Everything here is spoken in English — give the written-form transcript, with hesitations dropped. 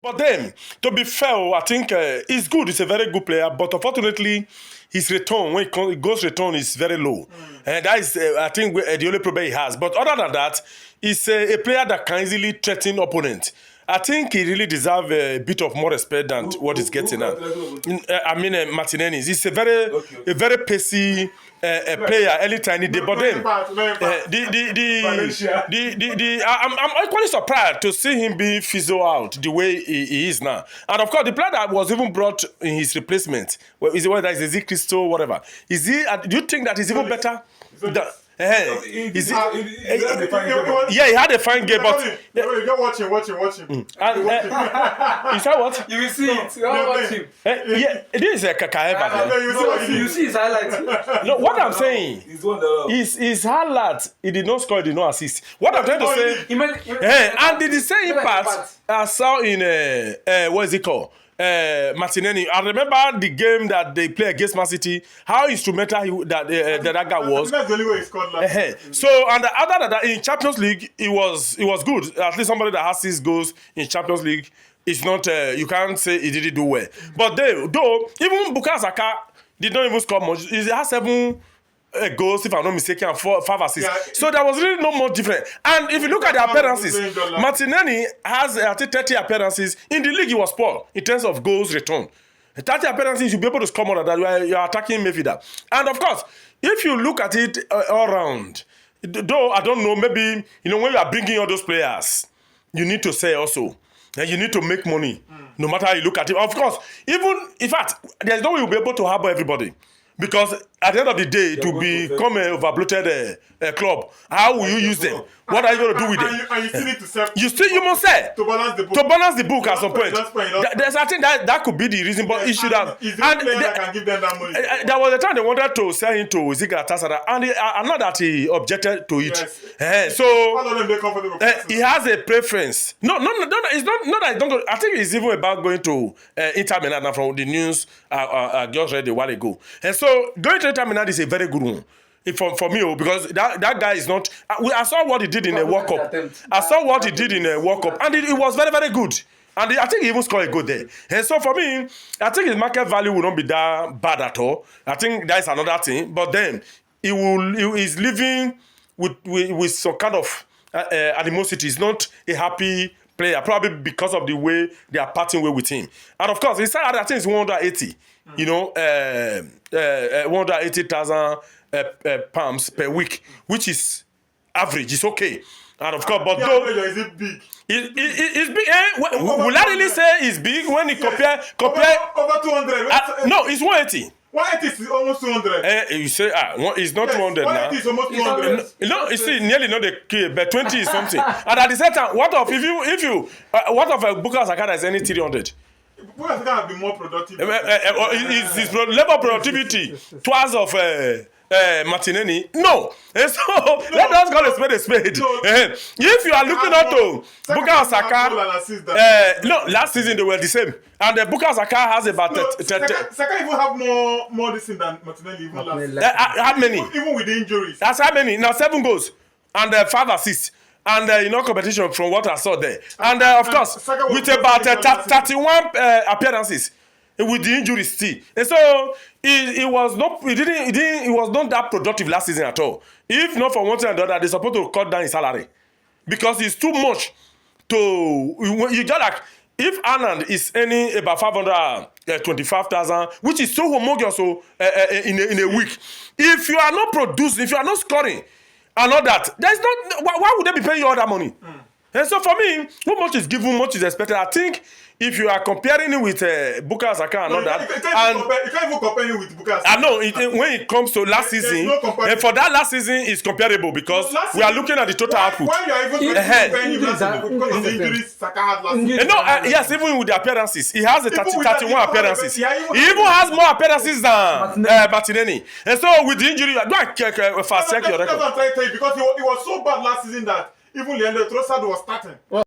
But then, to be fair, I think he's good. He's a very good player. But unfortunately, his return, when it goes return, is very low. And that is, I think, the only problem he has. But other than that, he's a player that can easily threaten opponents. I think he really deserves a bit of more respect than what he's getting now. I mean, Martinelli. He's a very pacey player, early tiny day. But then, I'm equally surprised to see him being fizzled out the way he is now. And of course, the player that was even brought in his replacement, whether it's Ezekiel Crystal, whatever, is he? Do you think that he's even better? Yeah, he had a fine game, but you're watching. You saw what? You will see it. Watch him. Yeah, this is a Kakaeva. You see his highlights. No, what I'm saying is highlights. He did not score. He did not assist. What I'm trying to say, and the same impact I saw in what is it called? Martinelli. I remember the game that they played against Man City, how instrumental that guy was. That's the only way he scored last. So, and other than that, in Champions League, it was good. At least somebody that has 6 goals in Champions League, it's not, you can't say he didn't do well. But though, even Bukayo Saka did not even score much. He has 7 goals, if I'm not mistaken, and 5 assists. Yeah, so there was really no more different. And if you look at the appearances, Martinelli has, I think, 30 appearances. In the league, he was poor in terms of goals returned. 30 appearances, you'll be able to score more than that. You're attacking midfielder. And of course, if you look at it all round, though I don't know, maybe, when you are bringing all those players, you need to say also, and you need to make money, no matter how you look at it. Of course, even, in fact, there's no way you'll be able to harbor everybody. Because at the end of the day, it will become an overbloated club. How will you use them? What are you going to do with them? And you still need to sell. You must say to balance the book. To balance the book at some point. I think that could be the reason, but he should have. Is there a player that can give them that money? There was a time they wanted to sell him to Ezekiel Crystal, and I know that he objected to it. Yes. So all of them they comfortable. He has a preference. No, it's not that I don't go. I think it's even about going to Inter Milan from the news I just read a while ago. And so going to Inter Milan is a very good one. For me, because that guy is not. I saw what he did in a World Cup. I saw what he did in a World Cup, and it was very, very good. And I think he even scored a goal there. And so for me, I think his market value will not be that bad at all. I think that is another thing. But then he's living with some kind of animosity. He's not a happy player, probably because of the way they are parting way with him. And of course, his salary, I think, is 180. 180,000 pounds per week, which is average. It's okay. And of course, but though is it big? It's big. Will I really say it's big when you compare? Over 200. No, it's 180. 180 is almost 200. You say it's not 200 now. 180 is almost 200. No, you see, nearly not the key, but 20 is something. And at the same time, what of if you what of a Bukayo Saka is any 300? Bukayo Saka have been more productive. His level of productivity twice of Martinelli. No. And so let us call a spade. If you are looking at Bukayo Saka, last season they were the same. And Bukayo Saka has about Saka even have more this than Martinelli even last. How many? Even with the injuries. That's how many? Now 7 goals and 5 assists. And competition from what I saw there. And of course, with about 31 appearances with the injury still. And so he was not that productive last season at all. If not for one thing or the other, they're supposed to cut down his salary. Because it's too much to you just like if Anand is earning about 525,000, which is so homogeneous in a week. If you are not producing, if you are not scoring, and all that, there's not. Why would they be paying you all that money? And so for me, how much is given, much is expected. I think if you are comparing it with Bukayo Saka and all that, you can't even compare him with Bukayo Saka. I know when it comes to last season, and for that last season is comparable because we are looking at the total output. Why you are even comparing him last season because of the injuries Saka had last season? Yes, even with the appearances, he has 31 appearances. He even has more appearances than Martinelli. And so with the injury, go and fast check your record. Because he was so bad last season that even Leandro Trossard was starting.